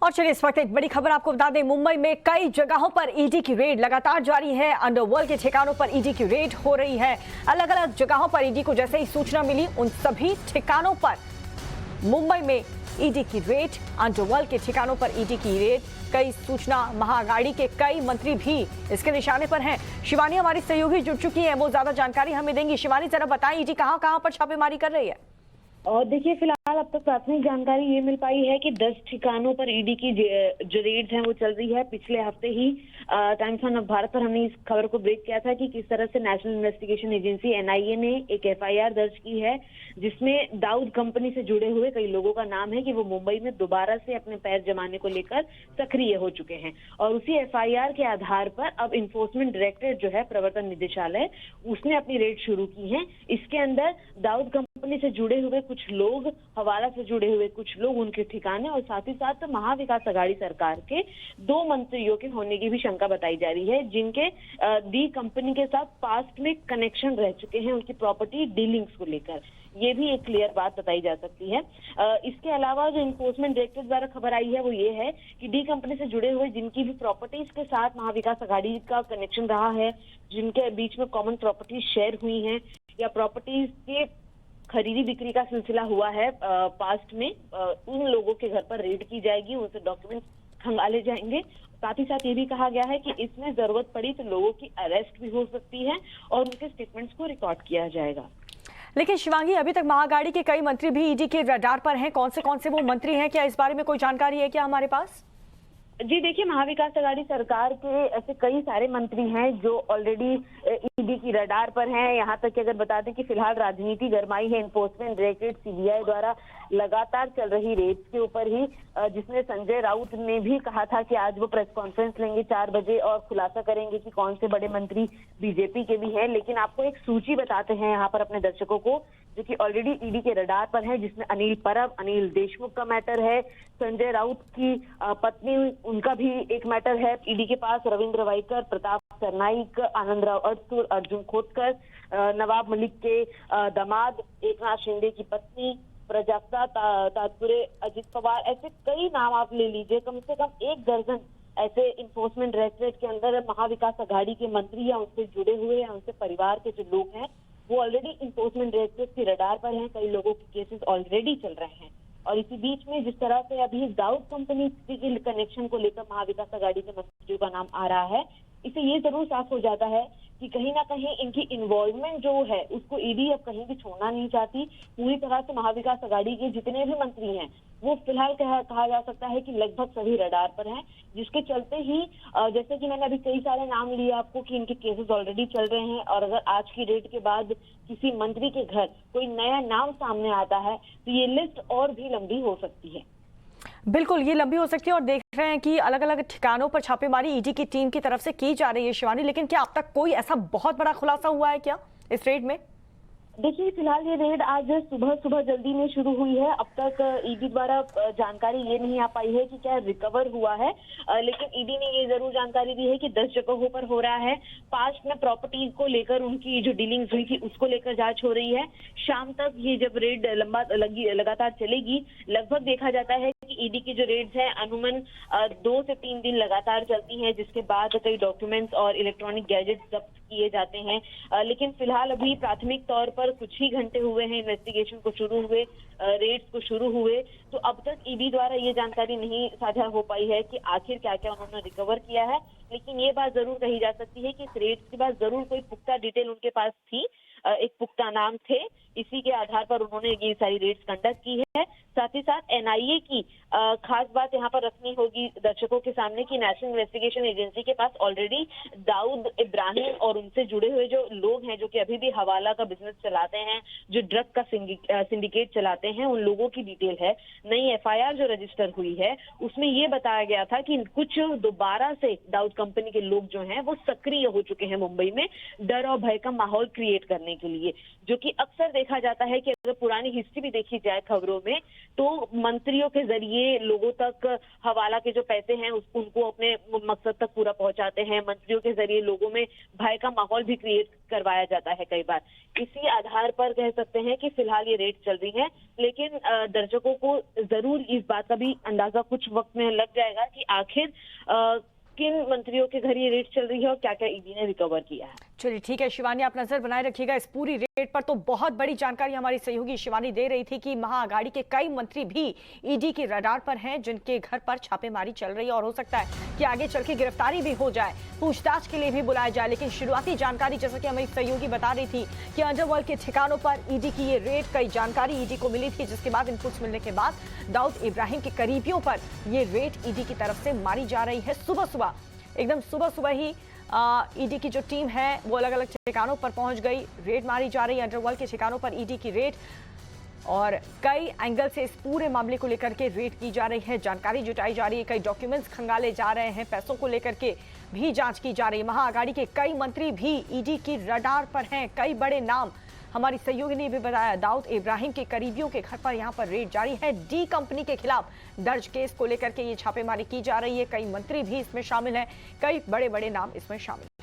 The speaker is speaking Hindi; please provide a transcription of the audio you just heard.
और चलिए इस वक्त एक बड़ी खबर आपको बता दें, मुंबई में कई जगहों पर ईडी की रेड लगातार जारी है। अंडरवर्ल्ड के ठिकानों पर ईडी की रेड हो रही है। अलग अलग जगहों पर ईडी को जैसे ही सूचना मिली उन सभी ठिकानों पर मुंबई में ईडी की रेड, अंडरवर्ल्ड के ठिकानों पर ईडी की रेड। कई सूचना महाअघाड़ी के कई मंत्री भी इसके निशाने पर हैं। शिवानी हमारी सहयोगी जुड़ चुकी है, वो ज्यादा जानकारी हमें देंगी। शिवानी जरा बताएं, ईडी कहां कहां पर छापेमारी कर रही है? और देखिए, फिलहाल अब तक प्राथमिक जानकारी ये मिल पाई है कि 10 ठिकानों पर ईडी की जो रेड्स हैं वो चल रही है। पिछले हफ्ते ही टाइम्स ऑफ भारत पर हमने इस खबर को ब्रेक किया था कि किस तरह से नेशनल इन्वेस्टिगेशन एजेंसी एनआईए ने एक एफआईआर दर्ज की है जिसमें दाऊद कंपनी से जुड़े हुए कई लोगों का नाम है कि वो मुंबई में दोबारा से अपने पैर जमाने को लेकर सक्रिय हो चुके हैं। और उसी एफआईआर के आधार पर अब इन्फोर्समेंट डायरेक्टरेट जो है, प्रवर्तन निदेशालय, उसने अपनी रेड शुरू की है। इसके अंदर दाऊद कंपनी से जुड़े हुए कुछ लोग, हवाला से जुड़े हुए कुछ लोग, उनके ठिकाने और साथ ही साथ महाविकास अघाड़ी सरकार के 2 मंत्रियों के होने की भी शंका बताई जा रही है, जिनके दी कंपनी के साथ पास्ट में कनेक्शन रह चुके हैं उनकी प्रॉपर्टी डीलिंग्स को लेकर। ये भी एक क्लियर बात बताई जा सकती है। इसके अलावा जो इन्फोर्समेंट डायरेक्टरेट द्वारा खबर आई है वो ये है कि डी कंपनी से जुड़े हुए जिनकी भी प्रॉपर्टीज के साथ महाविकास अघाड़ी का कनेक्शन रहा है, जिनके बीच में कॉमन प्रॉपर्टीज शेयर हुई हैं या प्रॉपर्टीज के खरीदी बिक्री का सिलसिला हुआ है पास्ट में, उन लोगों के घर पर रेड की जाएगी, उनसे डॉक्यूमेंट्स खंगाले जाएंगे। साथ ही साथ ये भी कहा गया है कि इसमें जरूरत पड़ी तो लोगों की अरेस्ट भी हो सकती है और उनके स्टेटमेंट्स को रिकॉर्ड किया जाएगा। लेकिन शिवांगी, अभी तक महाअघाड़ी के कई मंत्री भी ईडी के रडार पर हैं। कौन से वो मंत्री हैं? क्या इस बारे में कोई जानकारी है क्या हमारे पास? जी देखिए, महाविकास अघाड़ी सरकार के ऐसे कई सारे मंत्री हैं जो ऑलरेडी ईडी की रडार पर हैं। यहाँ तक कि अगर बता दें कि फिलहाल राजनीति गरमाई है इन्फोर्समेंट डायरेक्टरेट सीबीआई द्वारा लगातार चल रही रेड्स के ऊपर ही, जिसमें संजय राउत ने भी कहा था कि आज वो प्रेस कॉन्फ्रेंस लेंगे 4 बजे और खुलासा करेंगे कि कौन से बड़े मंत्री बीजेपी के भी हैं। लेकिन आपको एक सूची बताते हैं यहाँ पर अपने दर्शकों को, जो कि ऑलरेडी ईडी के रडार पर है, जिसमें अनिल परब, अनिल देशमुख का मैटर है, संजय राउत की पत्नी, उनका भी एक मैटर है ईडी के पास, रविंद्र वाइकर, प्रताप सरनाइक, आनंद राव अडसूर, अर्जुन खोतकर, नवाब मलिक के दामाद, एकनाथ शिंदे की पत्नी, प्रजाक्ता तात्पुरे, अजित पवार, ऐसे कई नाम आप ले लीजिए। कम से कम 1 दर्जन ऐसे इन्फोर्समेंट डायरेक्टरेट के अंदर महाविकास अघाड़ी के मंत्री या उनसे जुड़े हुए या उनसे परिवार के जो लोग हैं वो ऑलरेडी इन्फोर्समेंट डायरेक्टरेट की रडार पर हैं। कई लोगों के केसेस ऑलरेडी चल रहे हैं। और इसी बीच में जिस तरह से अभी दाऊद कंपनी के कनेक्शन को लेकर महाविकास अघाड़ी के मंत्रियों का नाम आ रहा है, इससे ये जरूर साफ हो जाता है कि कहीं ना कहीं इनकी इन्वॉल्वमेंट जो है उसको ईडी अब कहीं भी छोड़ना नहीं चाहती। पूरी तरह से महाविकास अघाड़ी के जितने भी मंत्री हैं वो फिलहाल कहा जा सकता है कि लगभग सभी रडार पर हैं, जिसके चलते ही जैसे कि मैंने अभी कई सारे नाम लिए आपको कि इनके केसेस ऑलरेडी चल रहे हैं। और अगर आज की रेड के बाद किसी मंत्री के घर कोई नया नाम सामने आता है तो ये लिस्ट और भी लंबी हो सकती है। बिल्कुल, ये लंबी हो सकती है और देख रहे हैं कि अलग अलग ठिकानों पर छापेमारी ईडी की टीम की तरफ से की जा रही है। शिवानी, लेकिन क्या अब तक कोई ऐसा बहुत बड़ा खुलासा हुआ है क्या इस रेड में? देखिए, फिलहाल ये रेड आज सुबह जल्दी में शुरू हुई है। अब तक ईडी द्वारा जानकारी ये नहीं आ पाई है कि क्या रिकवर हुआ है, लेकिन ईडी ने ये जरूर जानकारी दी है कि 10 जगहों पर हो रहा है। पास्ट में प्रॉपर्टीज को लेकर उनकी जो डीलिंग्स हुई थी उसको लेकर जांच हो रही है। शाम तक ये जब रेड लगातार चलेगी, लगभग देखा जाता है कि ईडी की जो रेड्स हैं अनुमान 2 से 3 दिन लगातार चलती हैं, जिसके बाद कई डॉक्यूमेंट्स और इलेक्ट्रॉनिक गैजेट्स जब्त किए जाते हैं। लेकिन फिलहाल अभी प्राथमिक तौर पर कुछ ही घंटे हुए हैं इन्वेस्टिगेशन को शुरू हुए, रेड्स को शुरू हुए, तो अब तक ईडी द्वारा ये जानकारी नहीं साझा हो पाई है कि आखिर क्या क्या उन्होंने रिकवर किया है। लेकिन ये बात जरूर कही जा सकती है कि इस रेड्स के बाद जरूर कोई पुख्ता डिटेल उनके पास थी, एक पुख्ता नाम थे, इसी के आधार पर उन्होंने ये सारी रेड्स कंडक्ट की है। साथ ही साथ एनआईए की खास बात यहाँ पर रखनी होगी दर्शकों के सामने कि नेशनल इन्वेस्टिगेशन एजेंसी के पास ऑलरेडी दाऊद इब्राहिम और उनसे जुड़े हुए जो लोग हैं, जो कि अभी भी हवाला का बिजनेस चलाते हैं, जो ड्रग का सिंडिकेट चलाते हैं, उन लोगों की डिटेल है। नई एफआईआर जो रजिस्टर हुई है उसमें ये बताया गया था कि कुछ दोबारा से दाऊद कंपनी के लोग जो हैं वो सक्रिय हो चुके हैं मुंबई में, डर और भय का माहौल क्रिएट करने के लिए, जो कि अक्सर देखा जाता है कि अगर पुरानी हिस्ट्री भी देखी जाए खबरों में, तो मंत्रियों के जरिए लोगों तक हवाला के जो पैसे हैं उनको अपने मकसद तक पूरा पहुंचाते हैं। मंत्रियों के जरिए लोगों में भय का माहौल भी क्रिएट करवाया जाता है कई बार। इसी आधार पर कह सकते हैं कि फिलहाल ये रेड चल रही है, लेकिन दर्शकों को जरूर इस बात का भी अंदाजा कुछ वक्त में लग जाएगा कि आखिर किन मंत्रियों के घर ये रेड चल रही है और क्या क्या ईडी ने रिकवर किया है। चलिए ठीक है शिवानी, आप नजर बनाए रखिएगा इस पूरी रेड पर। तो बहुत बड़ी जानकारी हमारी सहयोगी शिवानी दे रही थी कि महाअघाड़ी के कई मंत्री भी ईडी के रडार पर हैं, जिनके घर पर छापेमारी चल रही है और हो सकता है कि आगे चल के गिरफ्तारी भी हो जाए, पूछताछ के लिए भी बुलाया जाए। लेकिन शुरुआती जानकारी जैसा कि हमारी सहयोगी बता रही थी कि अंडरवर्ल्ड के ठिकानों पर ईडी की ये रेड, कई जानकारी ईडी को मिली थी, जिसके बाद इनपुट्स मिलने के बाद दाऊद इब्राहिम के करीबियों पर ये रेड ईडी की तरफ से मारी जा रही है। सुबह सुबह, एकदम सुबह सुबह ही ईडी की जो टीम है वो अलग अलग ठिकानों पर पहुंच गई, रेड मारी जा रही है अंडरवर्ल्ड के ठिकानों पर ईडी की रेड, और कई एंगल से इस पूरे मामले को लेकर के रेड की जा रही है, जानकारी जुटाई जा रही है, कई डॉक्यूमेंट्स खंगाले जा रहे हैं, पैसों को लेकर के भी जांच की जा रही है। महाअघाड़ी के कई मंत्री भी ईडी की रडार पर हैं, कई बड़े नाम हमारी सहयोगी ने भी बताया। दाऊद इब्राहिम के करीबियों के घर पर यहां पर रेड जारी है। डी कंपनी के खिलाफ दर्ज केस को लेकर के ये छापेमारी की जा रही है, कई मंत्री भी इसमें शामिल हैं, कई बड़े बड़े नाम इसमें शामिल हैं।